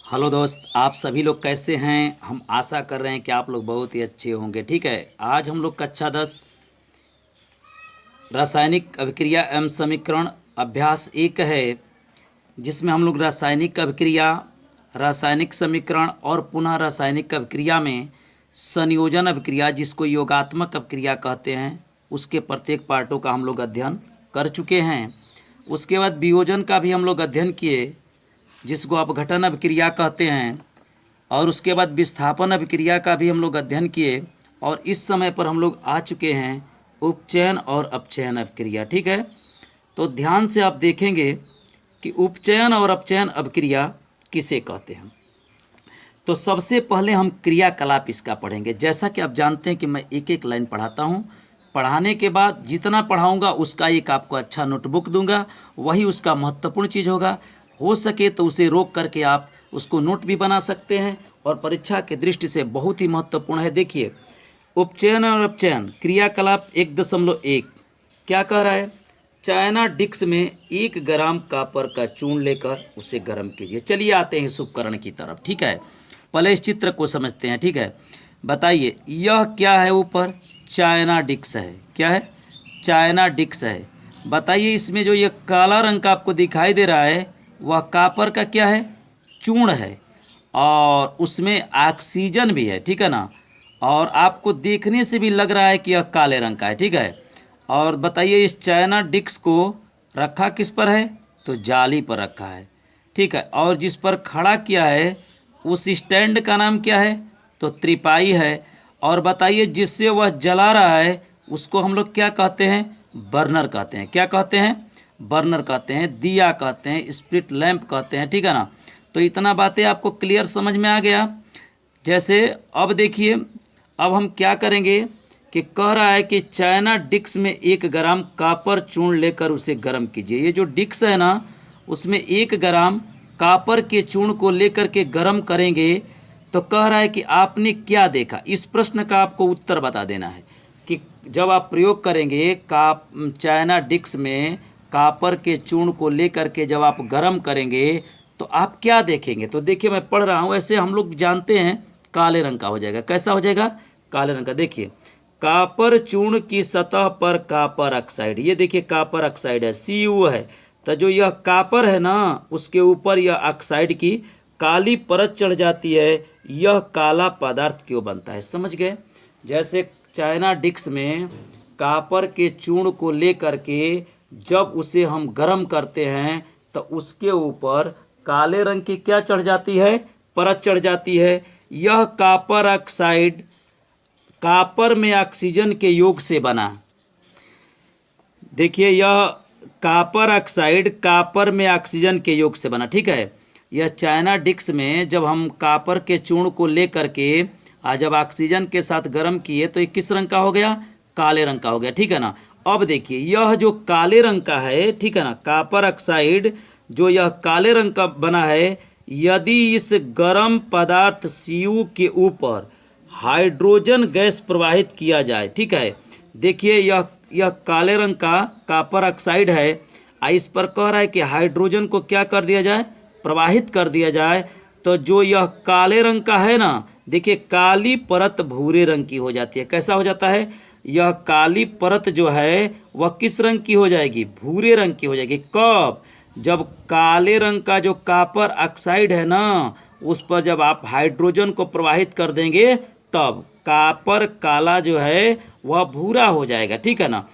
Hello दोस्त, आप सभी लोग कैसे हैं। हम आशा कर रहे हैं कि आप लोग बहुत ही अच्छे होंगे। ठीक है, आज हम लोग कक्षा 10 रासायनिक अभिक्रिया एवं समीकरण अभ्यास 1 है, जिसमें हम लोग रासायनिक अभिक्रिया, रासायनिक समीकरण और पुनः रासायनिक अभिक्रिया में संयोजन अभिक्रिया, जिसको योगात्मक अभिक्रिया कहते हैं, उसके प्रत्येक पार्टों का हम लोग अध्ययन कर चुके हैं। उसके बाद वियोजन का भी हम लोग अध्ययन किए, जिसको अपघटन अभिक्रिया कहते हैं, और उसके बाद विस्थापन अभिक्रिया का भी हम लोग अध्ययन किए। और इस समय पर हम लोग आ चुके हैं उपचयन और अपचयन अभिक्रिया। ठीक है, तो ध्यान से आप देखेंगे कि उपचयन और अपचयन अभिक्रिया किसे कहते हैं। तो सबसे पहले हम क्रियाकलाप इसका पढ़ेंगे। जैसा कि आप जानते हैं कि मैं एक एक लाइन पढ़ाता हूँ, पढ़ाने के बाद जितना पढ़ाऊँगा उसका एक आपको अच्छा नोटबुक दूंगा, वही उसका महत्वपूर्ण चीज़ होगा। हो सके तो उसे रोक करके आप उसको नोट भी बना सकते हैं, और परीक्षा की दृष्टि से बहुत ही महत्वपूर्ण है। देखिए, उपचयन और अपचयन क्रियाकलाप 1.1 क्या कह रहा है। चाइना डिक्स में 1 ग्राम कॉपर का चूर्ण लेकर उसे गर्म कीजिए। चलिए आते हैं इस उपकरण की तरफ। ठीक है, पहले इस चित्र को समझते हैं। ठीक है, बताइए यह क्या है। ऊपर चाइना डिक्स है। क्या है? चाइना डिक्स है। बताइए इसमें जो ये काला रंग का आपको दिखाई दे रहा है, वह कॉपर का क्या है? चूर्ण है, और उसमें ऑक्सीजन भी है। ठीक है ना, और आपको देखने से भी लग रहा है कि यह काले रंग का है। ठीक है, और बताइए इस चाइना डिक्स को रखा किस पर है? तो जाली पर रखा है। ठीक है, और जिस पर खड़ा किया है उस स्टैंड का नाम क्या है? तो त्रिपाई है। और बताइए जिससे वह जला रहा है उसको हम लोग क्या कहते हैं? बर्नर कहते हैं। क्या कहते हैं? बर्नर कहते हैं, दिया कहते हैं, स्प्रिट लैंप कहते हैं। ठीक है ना, तो इतना बातें आपको क्लियर समझ में आ गया। जैसे अब देखिए, अब हम क्या करेंगे कि कह रहा है कि चाइना डिक्स में 1 ग्राम कॉपर चूर्ण लेकर उसे गर्म कीजिए। ये जो डिक्स है ना, उसमें 1 ग्राम कॉपर के चूर्ण को लेकर के गर्म करेंगे। तो कह रहा है कि आपने क्या देखा। इस प्रश्न का आपको उत्तर बता देना है कि जब आप प्रयोग करेंगे चाइना डिक्स में कॉपर के चूर्ण को लेकर के जब आप गर्म करेंगे तो आप क्या देखेंगे। तो देखिए मैं पढ़ रहा हूँ, ऐसे हम लोग जानते हैं काले रंग का हो जाएगा। कैसा हो जाएगा? काले रंग का। देखिए, कॉपर चूर्ण की सतह पर कॉपर ऑक्साइड, ये देखिए कॉपर ऑक्साइड है, Cu है। तो जो यह कॉपर है ना, उसके ऊपर यह ऑक्साइड की काली परत चढ़ जाती है। यह काला पदार्थ क्यों बनता है? समझ गए? जैसे चाइना डिक्स में कॉपर के चूर्ण को लेकर के जब उसे हम गर्म करते हैं तो उसके ऊपर काले रंग की क्या चढ़ जाती है? परत चढ़ जाती है। यह कॉपर ऑक्साइड कॉपर में ऑक्सीजन के योग से बना। देखिए, यह कॉपर ऑक्साइड कॉपर में ऑक्सीजन के योग से बना। ठीक है, यह चाइना डिक्स में जब हम कॉपर के चूर्ण को लेकर के जब ऑक्सीजन के साथ गर्म किए तो ये किस रंग का हो गया? काले रंग का हो गया। ठीक है ना। अब देखिए, यह जो काले रंग का है, ठीक है ना, कॉपर ऑक्साइड जो यह काले रंग का बना है, यदि इस गर्म पदार्थ Cu के ऊपर हाइड्रोजन गैस प्रवाहित किया जाए। ठीक है, देखिए यह काले रंग का कॉपर ऑक्साइड है, इस पर कह रहा है कि हाइड्रोजन को क्या कर दिया जाए? प्रवाहित कर दिया जाए। तो जो यह काले रंग का है ना, देखिए काली परत भूरे रंग की हो जाती है। कैसा हो जाता है? यह काली परत जो है वह किस रंग की हो जाएगी? भूरे रंग की हो जाएगी। कब? जब काले रंग का जो कॉपर ऑक्साइड है ना, उस पर जब आप हाइड्रोजन को प्रवाहित कर देंगे तब कॉपर काला जो है वह भूरा हो जाएगा। ठीक है ना।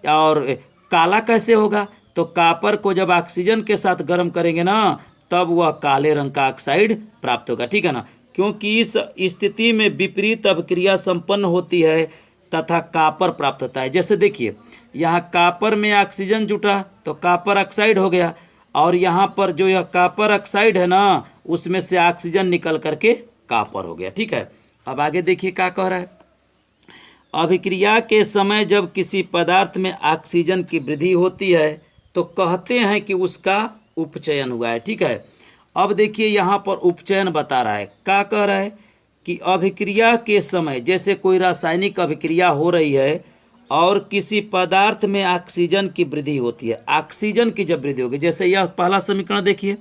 और काला कैसे होगा? तो कॉपर को जब ऑक्सीजन के साथ गर्म करेंगे ना, तब वह काले रंग का ऑक्साइड प्राप्त होगा। ठीक है ना, क्योंकि इस स्थिति में विपरीत अभिक्रिया संपन्न होती है तथा कॉपर प्राप्त होता है। जैसे देखिए, यहाँ कॉपर में ऑक्सीजन जुटा तो कॉपर ऑक्साइड हो गया, और यहाँ पर जो यह कॉपर ऑक्साइड है ना, उसमें से ऑक्सीजन निकल करके कॉपर हो गया। ठीक है, अब आगे देखिए क्या कह रहा है। अभिक्रिया के समय जब किसी पदार्थ में ऑक्सीजन की वृद्धि होती है तो कहते हैं कि उसका उपचयन हुआ है। ठीक है, अब देखिए यहाँ पर उपचयन बता रहा है। क्या कह रहा है कि अभिक्रिया के समय, जैसे कोई रासायनिक अभिक्रिया हो रही है और किसी पदार्थ में ऑक्सीजन की वृद्धि होती है, ऑक्सीजन की जब वृद्धि होगी, जैसे यह पहला समीकरण देखिए,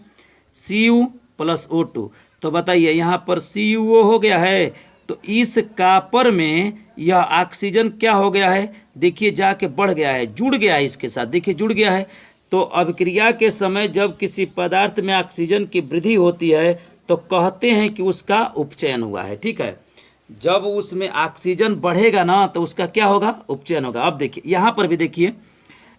Cu प्लस O2। तो बताइए यहाँ पर CuO हो गया है, तो इस कॉपर में यह ऑक्सीजन क्या हो गया है, देखिए जाके बढ़ गया है, जुड़ गया है इसके साथ, देखिए जुड़ गया है। तो अभिक्रिया के समय जब किसी पदार्थ में ऑक्सीजन की वृद्धि होती है तो कहते हैं कि उसका उपचयन हुआ है। ठीक है, जब उसमें ऑक्सीजन बढ़ेगा ना तो उसका क्या होगा, उपचयन होगा। अब देखिए यहाँ पर भी देखिए,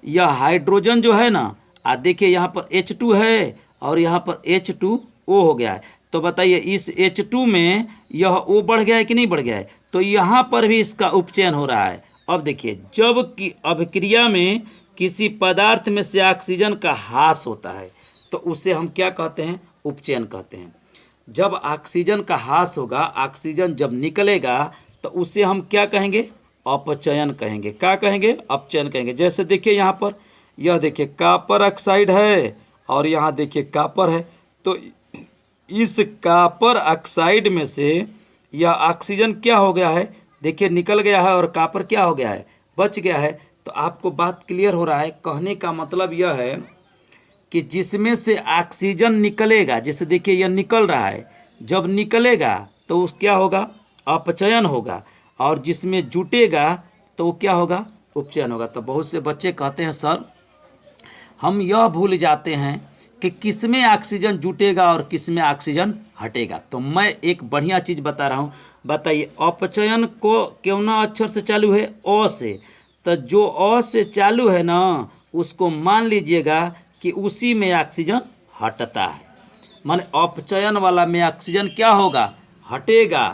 यह हाइड्रोजन जो है ना, देखिए यहाँ पर H2 है और यहाँ पर H2O हो गया है। तो बताइए इस H2 में यह O बढ़ गया है कि नहीं बढ़ गया है, तो यहाँ पर भी इसका उपचयन हो रहा है। अब देखिए जब कि अभिक्रिया में किसी पदार्थ में से ऑक्सीजन का ह्रास होता है तो उसे हम क्या कहते हैं, उपचयन कहते हैं। जब ऑक्सीजन का ह्रास होगा, ऑक्सीजन जब निकलेगा तो उसे हम क्या कहेंगे, अपचयन कहेंगे। क्या कहेंगे, अपचयन कहेंगे। जैसे देखिए यहाँ पर, यह देखिए कॉपर ऑक्साइड है और यहाँ देखिए कॉपर है, तो इस कॉपर ऑक्साइड में से यह ऑक्सीजन क्या हो गया है, देखिए निकल गया है और कॉपर क्या हो गया है, बच गया है। तो आपको बात क्लियर हो रहा है। कहने का मतलब यह है कि जिसमें से ऑक्सीजन निकलेगा, जैसे देखिए यह निकल रहा है, जब निकलेगा तो उस क्या होगा, अपचयन होगा, और जिसमें जुटेगा तो वो क्या होगा, उपचयन होगा। तो बहुत से बच्चे कहते हैं सर हम यह भूल जाते हैं कि किस में ऑक्सीजन जुटेगा और किस में ऑक्सीजन हटेगा। तो मैं एक बढ़िया चीज़ बता रहा हूँ। बताइए अपचयन को क्यों ना अक्षर से चालू है, अ से, तो जो अ से चालू है ना उसको मान लीजिएगा कि उसी में ऑक्सीजन हटता है। माने अपचयन वाला में ऑक्सीजन क्या होगा, हटेगा।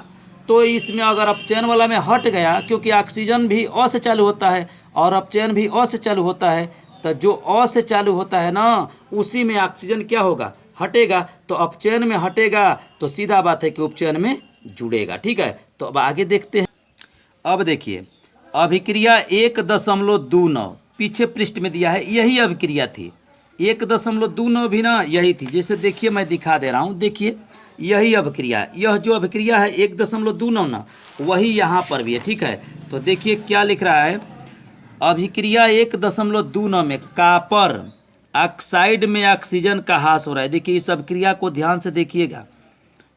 तो इसमें अगर अपचयन वाला में हट गया, क्योंकि ऑक्सीजन भी अ से चालू होता है और अपचयन भी अ से चालू होता है, तो जो अ से चालू होता है ना उसी में ऑक्सीजन क्या होगा, हटेगा। तो अपचयन में हटेगा तो सीधा बात है कि उपचयन में जुड़ेगा। ठीक है, तो अब आगे देखते हैं। अब देखिए अभिक्रिया 1.29 पीछे पृष्ठ में दिया है, यही अभिक्रिया थी। 1.29 भी ना यही थी। जैसे देखिए मैं दिखा दे रहा हूँ, देखिए यही अभिक्रिया है, यह जो अभिक्रिया है 1.29 ना, वही यहाँ पर भी है। ठीक है, तो देखिए क्या लिख रहा है, अभिक्रिया 1.29 में कॉपर ऑक्साइड में ऑक्सीजन का ह्रास हो रहा है। देखिए इस अभिक्रिया को ध्यान से देखिएगा,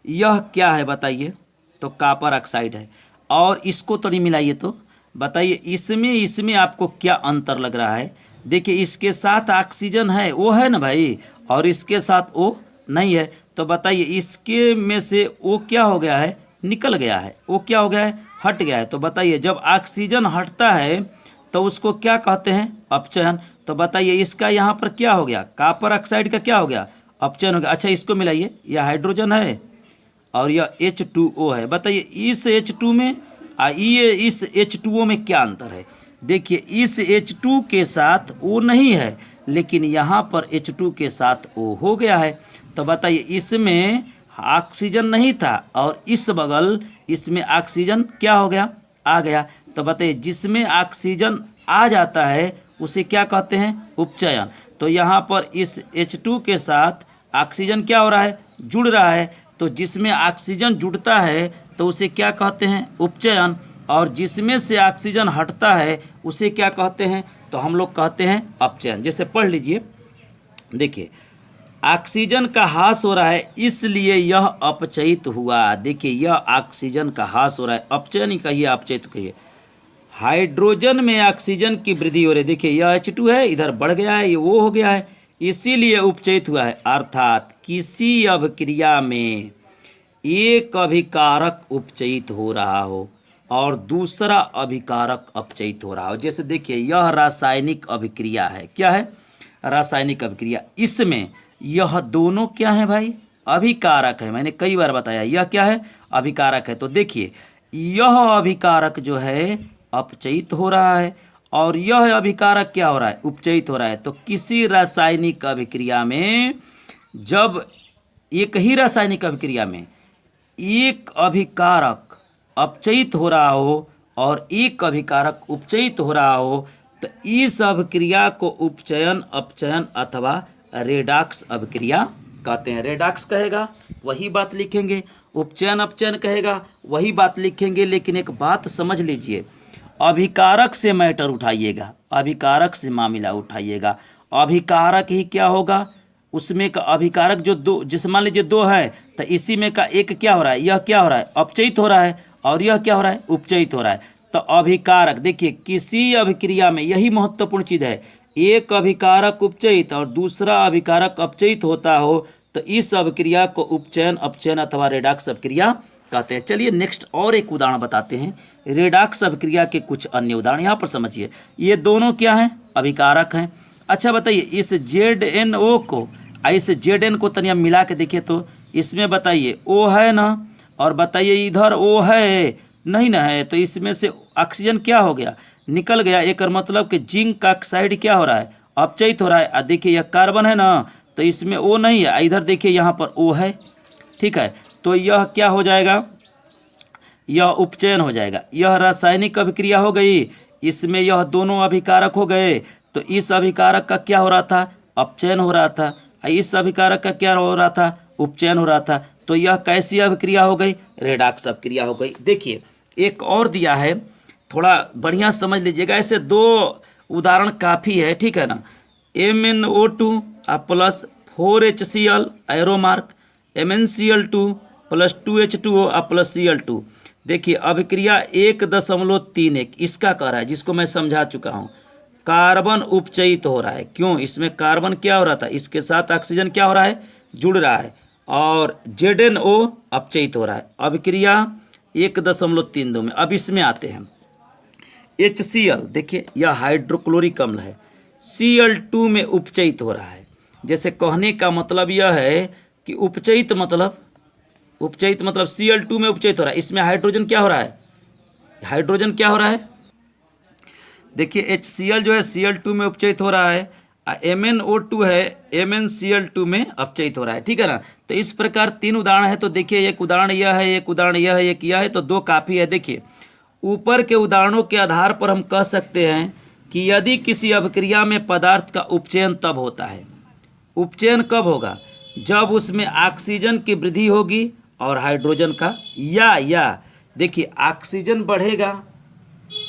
यह क्या है बताइए, तो कॉपर ऑक्साइड है। और इसको तो नहीं मिलाइए, तो बताइए इसमें आपको क्या अंतर लग रहा है। देखिए इसके साथ ऑक्सीजन है, वो है ना भाई, और इसके साथ वो नहीं है। तो बताइए इसके में से वो क्या हो गया है, निकल गया है, वो क्या हो गया है, हट गया है। तो बताइए जब ऑक्सीजन हटता है तो उसको क्या कहते हैं, अपचयन। तो बताइए इसका यहाँ पर क्या हो गया, कॉपर ऑक्साइड का क्या हो गया, अपचयन हो गया। अच्छा इसको मिलाइए, यह हाइड्रोजन है और यह H2O है। बताइए इस H2 में ये इस H2O में क्या अंतर है। देखिए इस H2 के साथ O नहीं है, लेकिन यहाँ पर H2 के साथ O हो गया है। तो बताइए इसमें ऑक्सीजन नहीं था और इस बगल इसमें ऑक्सीजन क्या हो गया, आ गया। तो बताइए जिसमें ऑक्सीजन आ जाता है उसे क्या कहते हैं, उपचयन। तो यहाँ पर इस H2 के साथ ऑक्सीजन क्या हो रहा है, जुड़ रहा है। तो जिसमें ऑक्सीजन जुड़ता है तो उसे क्या कहते हैं, उपचयन, और जिसमें से ऑक्सीजन हटता है उसे क्या कहते हैं, तो हम लोग कहते हैं अपचयन। जैसे पढ़ लीजिए, देखिए ऑक्सीजन का ह्रास हो रहा है इसलिए यह अपचयित हुआ। देखिए यह ऑक्सीजन का ह्रास हो रहा है, अपचयन ही कहिए, अपचयित कहिए। हाइड्रोजन में ऑक्सीजन की वृद्धि हो रही है, देखिए यह H2 है, इधर बढ़ गया है, ये वो हो गया है, इसीलिए उपचयित हुआ है। अर्थात किसी अभिक्रिया में एक अभिकारक उपचयित हो रहा हो और दूसरा अभिकारक अपचयित हो रहा हो। जैसे देखिए यह रासायनिक अभिक्रिया है, क्या है, रासायनिक अभिक्रिया। इसमें यह दोनों क्या है भाई, अभिकारक है। मैंने कई बार बताया यह क्या है, अभिकारक है। तो देखिए यह अभिकारक जो है अपचयित हो रहा है और यह अभिकारक क्या हो रहा है, उपचयित हो रहा है। तो किसी रासायनिक अभिक्रिया में जब एक ही रासायनिक अभिक्रिया में एक अभिकारक अपचयित हो रहा हो और एक अभिकारक उपचयित हो रहा हो तो इस अभिक्रिया को उपचयन, अपचयन अथवा रेडॉक्स अभिक्रिया कहते हैं। रेडॉक्स कहेगा वही बात लिखेंगे, उपचयन अपचयन कहेगा वही बात लिखेंगे। लेकिन एक बात समझ लीजिए, अभिकारक से मैटर उठाइएगा, अभिकारक से मामला उठाइएगा। अभिकारक ही क्या होगा, उसमें का अभिकारक जो दो, जैसे मान लीजिए दो है तो इसी में का एक क्या हो रहा है, यह क्या हो रहा है, अपचयित हो रहा है, और यह क्या हो रहा है, उपचयित हो रहा है। तो अभिकारक देखिए किसी अभिक्रिया में यही महत्वपूर्ण चीज है, एक अभिकारक उपचयित और दूसरा अभिकारक अपचयित होता हो तो इस अभिक्रिया को उपचयन, अपचयन अथवा रेडॉक्स अभिक्रिया कहते हैं। चलिए नेक्स्ट और एक उदाहरण बताते हैं, रेडॉक्स अभिक्रिया के कुछ अन्य उदाहरण। यहाँ पर समझिए, ये दोनों क्या हैं, अभिकारक हैं। अच्छा बताइए, इस ZnO को इस Zn को तनिया मिला के देखिए तो इसमें बताइए O है ना, और बताइए इधर O है नहीं ना है, तो इसमें से ऑक्सीजन क्या हो गया, निकल गया। एक मतलब कि जिंक ऑक्साइड क्या हो रहा है, अपचयित हो रहा है। देखिए यह कार्बन है ना, तो इसमें O नहीं है, इधर देखिए यहाँ पर O है, ठीक है। तो यह क्या हो जाएगा, यह उपचयन हो जाएगा। यह रासायनिक अभिक्रिया हो गई, इसमें यह दोनों अभिकारक हो गए, तो इस अभिकारक का क्या हो रहा था, अपचयन हो रहा था, इस अभिकारक का क्या हो रहा था, उपचयन हो रहा था। तो यह कैसी अभिक्रिया हो गई, रेडॉक्स अभिक्रिया हो गई। देखिए एक और दिया है, थोड़ा बढ़िया समझ लीजिएगा, ऐसे दो उदाहरण काफ़ी है, ठीक है ना। MnO2 plus 4HCl arrow mark, MnCl2 plus 2H2O plus Cl2। देखिए अभिक्रिया 1.31 इसका कह रहा है, जिसको मैं समझा चुका हूँ। कार्बन उपचयित हो रहा है, क्यों, इसमें कार्बन क्या हो रहा था, इसके साथ ऑक्सीजन क्या हो रहा है, जुड़ रहा है, और ZnO अपचयित हो रहा है। अभिक्रिया 1.32 में। अब इसमें आते हैं, HCl देखिए यह हाइड्रोक्लोरिक अम्ल है, Cl2 में उपचयित हो रहा है। जैसे कहने का मतलब यह है कि उपचयित मतलब Cl2 में उपचयित हो रहा है। इसमें हाइड्रोजन क्या हो रहा है, हाइड्रोजन क्या हो रहा है, देखिए HCl जो है Cl2 में उपचयित हो रहा है, MnO2 है MnCl2 में अपचयित हो रहा है, ठीक है ना। तो इस प्रकार तीन उदाहरण है। तो देखिए एक उदाहरण यह है, एक उदाहरण यह है, एक यह है, तो दो काफ़ी है। देखिए ऊपर के उदाहरणों के आधार पर हम कह सकते हैं कि यदि किसी अभिक्रिया में पदार्थ का उपचयन तब होता है, उपचयन कब होगा, जब उसमें ऑक्सीजन की वृद्धि होगी और हाइड्रोजन का, या देखिए ऑक्सीजन बढ़ेगा,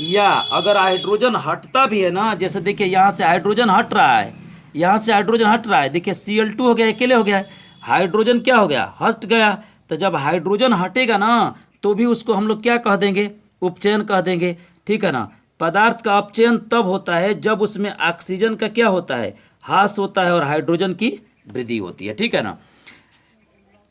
या अगर हाइड्रोजन हटता भी है ना, जैसे देखिए यहाँ से हाइड्रोजन हट रहा है, यहाँ से हाइड्रोजन हट रहा है, देखिए Cl2 हो गया, अकेले हो गया है, हाइड्रोजन क्या हो गया, हट गया। तो जब हाइड्रोजन हटेगा ना तो भी उसको हम लोग क्या कह देंगे, उपचयन कह देंगे, ठीक है ना। पदार्थ का अपचयन तब होता है जब उसमें ऑक्सीजन का क्या होता है, ह्रास होता है और हाइड्रोजन की वृद्धि होती है, ठीक है ना।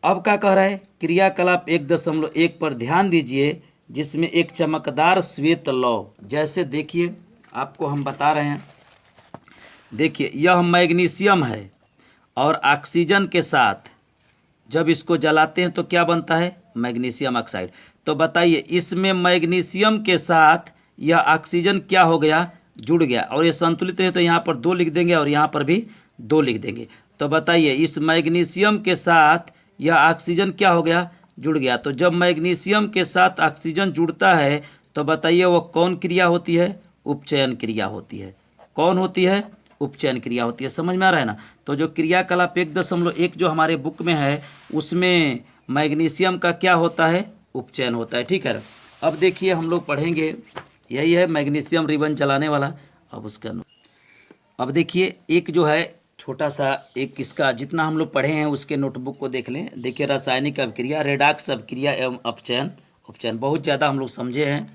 अब क्या कह रहा है, क्रियाकलाप 1.1 पर ध्यान दीजिए, जिसमें एक चमकदार श्वेत लौह, जैसे देखिए आपको हम बता रहे हैं, देखिए यह मैग्नीशियम है और ऑक्सीजन के साथ जब इसको जलाते हैं तो क्या बनता है, मैग्नीशियम ऑक्साइड। तो बताइए इसमें मैग्नीशियम के साथ यह ऑक्सीजन क्या हो गया, जुड़ गया, और ये संतुलित है तो यहाँ पर 2 लिख देंगे और यहाँ पर भी 2 लिख देंगे। तो बताइए इस मैग्नीशियम के साथ यह ऑक्सीजन क्या हो गया, जुड़ गया। तो जब मैग्नीशियम के साथ ऑक्सीजन जुड़ता है तो बताइए वो कौन क्रिया होती है, उपचयन क्रिया होती है। कौन होती है, उपचयन क्रिया होती है। समझ में आ रहा है ना। तो जो क्रियाकलाप 1.1 जो हमारे बुक में है उसमें मैग्नीशियम का क्या होता है, उपचयन होता है, ठीक है। अब देखिए हम लोग पढ़ेंगे, यही है मैग्नीशियम रिबन जलाने वाला। अब देखिए एक जो है छोटा सा एक इसका जितना हम लोग पढ़े हैं उसके नोटबुक को देख लें। देखिए रासायनिक अभिक्रिया, रेडॉक्स अभिक्रिया एवं अपचयन, उपचयन बहुत ज़्यादा हम लोग समझे हैं।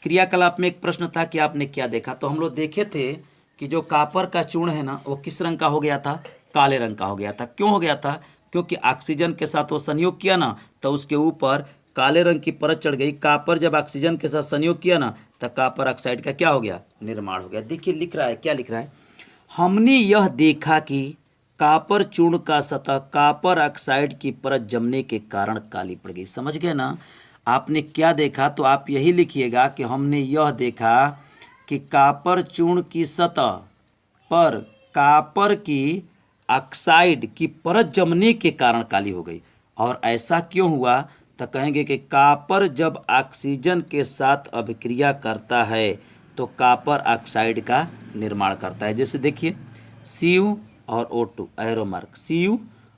क्रियाकलाप में एक प्रश्न था कि आपने क्या देखा, तो हम लोग देखे थे कि जो कॉपर का चूर्ण है ना वो किस रंग का हो गया था, काले रंग का हो गया था। क्यों हो गया था, क्योंकि ऑक्सीजन के साथ वो संयोग किया ना तो उसके ऊपर काले रंग की परत चढ़ गई। कॉपर जब ऑक्सीजन के साथ संयोग किया ना तो कॉपर ऑक्साइड का क्या हो गया, निर्माण हो गया। देखिए लिख रहा है, क्या लिख रहा है, हमने यह देखा कि कॉपर चूर्ण का सतह कॉपर ऑक्साइड की परत जमने के कारण काली पड़ गई। समझ गए ना, आपने क्या देखा, तो आप यही लिखिएगा कि हमने यह देखा कि कॉपर चूर्ण की सतह पर कॉपर की ऑक्साइड की परत जमने के कारण काली हो गई। और ऐसा क्यों हुआ, तो कहेंगे कि कॉपर जब ऑक्सीजन के साथ अभिक्रिया करता है तो कॉपर ऑक्साइड का निर्माण करता है। जैसे देखिए Cu और O2 arrow mark, CuO,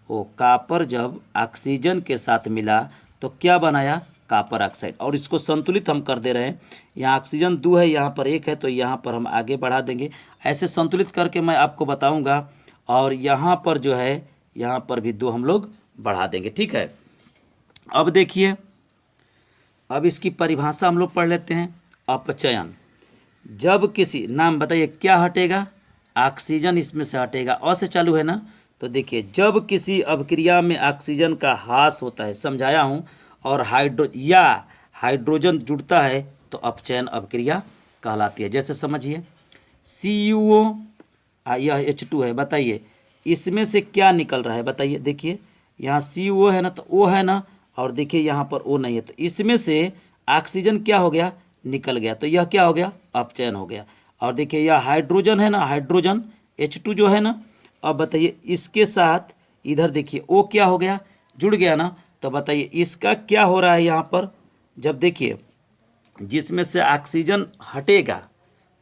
copper जब ऑक्सीजन के साथ मिला तो क्या बनाया, कॉपर ऑक्साइड। और इसको संतुलित हम कर दे रहे हैं, यहाँ ऑक्सीजन 2 है, यहाँ पर 1 है, तो यहाँ पर हम आगे बढ़ा देंगे। ऐसे संतुलित करके मैं आपको बताऊंगा। और यहाँ पर जो है यहाँ पर भी 2 हम लोग बढ़ा देंगे। ठीक है, अब देखिए, अब इसकी परिभाषा हम लोग पढ़ लेते हैं। अपचयन, जब किसी, नाम बताइए क्या हटेगा, ऑक्सीजन इसमें से हटेगा। अ से चालू है ना, तो देखिए जब किसी अभिक्रिया में ऑक्सीजन का ह्रास होता है, समझाया हूँ, और हाइड्रोजन जुड़ता है तो अपचयन अभिक्रिया कहलाती है। जैसे समझिए CuO, यह H2 है, बताइए इसमें से क्या निकल रहा है, बताइए। देखिए यहाँ CuO है ना, तो O है ना, और देखिए यहाँ पर O नहीं है, तो इसमें से ऑक्सीजन क्या हो गया, निकल गया, तो यह क्या हो गया, अपचयन हो गया। और देखिए यह हाइड्रोजन है ना, हाइड्रोजन H2 जो है ना, अब बताइए इसके साथ इधर देखिए O क्या हो गया, जुड़ गया ना, तो बताइए इसका क्या हो रहा है यहाँ पर। जब देखिए जिसमें से ऑक्सीजन हटेगा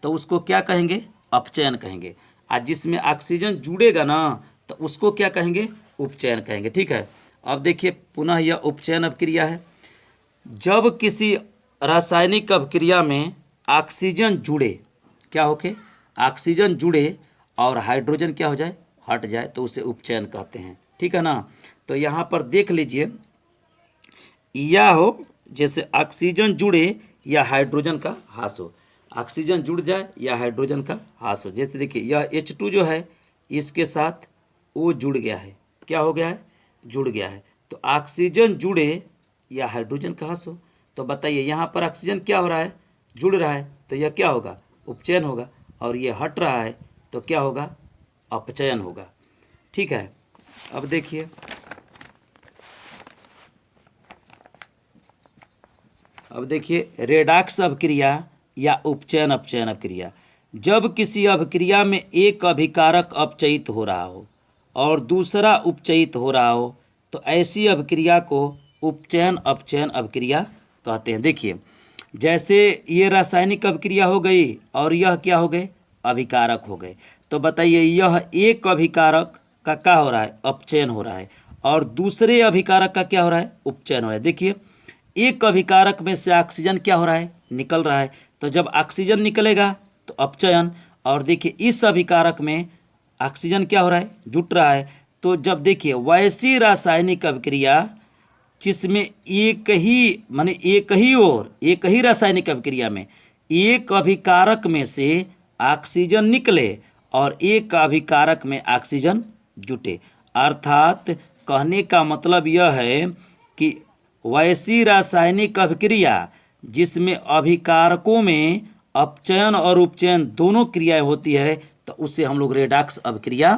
तो उसको क्या कहेंगे, अपचयन कहेंगे, और जिसमें ऑक्सीजन जुड़ेगा ना तो उसको क्या कहेंगे, उपचयन कहेंगे। ठीक है, अब देखिए पुनः यह उपचयन अभिक्रिया है। जब किसी रासायनिक अभिक्रिया में ऑक्सीजन जुड़े, क्या हो के, ऑक्सीजन जुड़े और हाइड्रोजन क्या हो जाए, हट जाए, तो उसे उपचयन कहते हैं। ठीक है ना, तो यहाँ पर देख लीजिए, या हो जैसे ऑक्सीजन जुड़े या हाइड्रोजन का ह्रास हो, ऑक्सीजन जुड़ जाए या हाइड्रोजन का ह्रास हो। जैसे देखिए यह H2 जो है इसके साथ O जुड़ गया है, क्या हो गया है, जुड़ गया है, तो ऑक्सीजन जुड़े या हाइड्रोजन का ह्रास हो, तो बताइए यहाँ पर ऑक्सीजन क्या हो रहा है, जुड़ रहा है, तो यह क्या होगा, उपचयन होगा, और ये हट रहा है तो क्या होगा, अपचयन होगा। ठीक है, अब देखिए, रेडॉक्स अभिक्रिया या उपचयन अपचयन अभिक्रिया, जब किसी अभिक्रिया में एक अभिकारक अपचयित हो रहा हो और दूसरा उपचयित हो रहा हो तो ऐसी अभिक्रिया को उपचयन अपचयन अभिक्रिया कहते हैं। देखिए जैसे ये रासायनिक अभिक्रिया हो गई और यह क्या हो गए, अभिकारक हो गए, तो बताइए यह एक अभिकारक का क्या हो रहा है, अपचयन हो रहा है, और दूसरे अभिकारक का क्या हो रहा है, उपचयन हो रहा है। देखिए एक अभिकारक में से ऑक्सीजन क्या हो रहा है, निकल रहा है, तो जब ऑक्सीजन निकलेगा तो अपचयन, और देखिए इस अभिकारक में ऑक्सीजन क्या हो रहा है, जुट रहा है, तो जब देखिए वैसी रासायनिक अभिक्रिया जिसमें एक ही रासायनिक अभिक्रिया में एक अभिकारक में से ऑक्सीजन निकले और एक अभिकारक में ऑक्सीजन जुटे, अर्थात कहने का मतलब यह है कि वैसी रासायनिक अभिक्रिया जिसमें अभिकारकों में अपचयन और उपचयन दोनों क्रियाएं होती है तो उसे हम लोग रेडॉक्स अभिक्रिया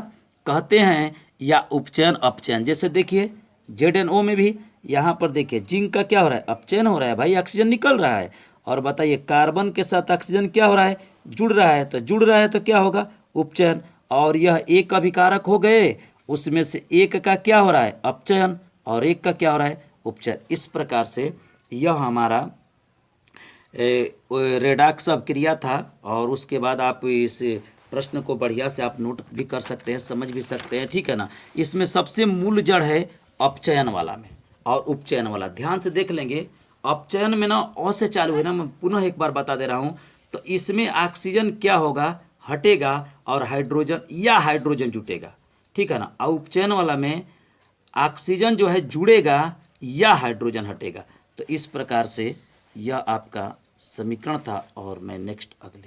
कहते हैं, या उपचयन अपचयन। जैसे देखिए ZnO में भी यहाँ पर देखिए जिंक का क्या हो रहा है, अपचयन हो रहा है, भाई ऑक्सीजन निकल रहा है, और बताइए कार्बन के साथ ऑक्सीजन क्या हो रहा है, जुड़ रहा है, तो जुड़ रहा है तो क्या होगा, उपचयन, और यह एक अभिकारक हो गए, उसमें से एक का क्या हो रहा है, अपचयन, और एक का क्या हो रहा है, उपचयन। इस प्रकार से यह हमारा रेडॉक्स अभिक्रिया था, और उसके बाद आप इस प्रश्न को बढ़िया से आप नोट भी कर सकते हैं, समझ भी सकते हैं। ठीक है ना, इसमें सबसे मूल जड़ है अपचयन वाला में और उपचयन वाला। ध्यान से देख लेंगे, अपचयन में ना अ से चालू है ना, मैं पुनः एक बार बता दे रहा हूँ, तो इसमें ऑक्सीजन क्या होगा, हटेगा, और हाइड्रोजन जुटेगा। ठीक है ना, और उपचयन वाला में ऑक्सीजन जो है जुड़ेगा या हाइड्रोजन हटेगा। तो इस प्रकार से यह आपका समीकरण था, और मैं नेक्स्ट अगले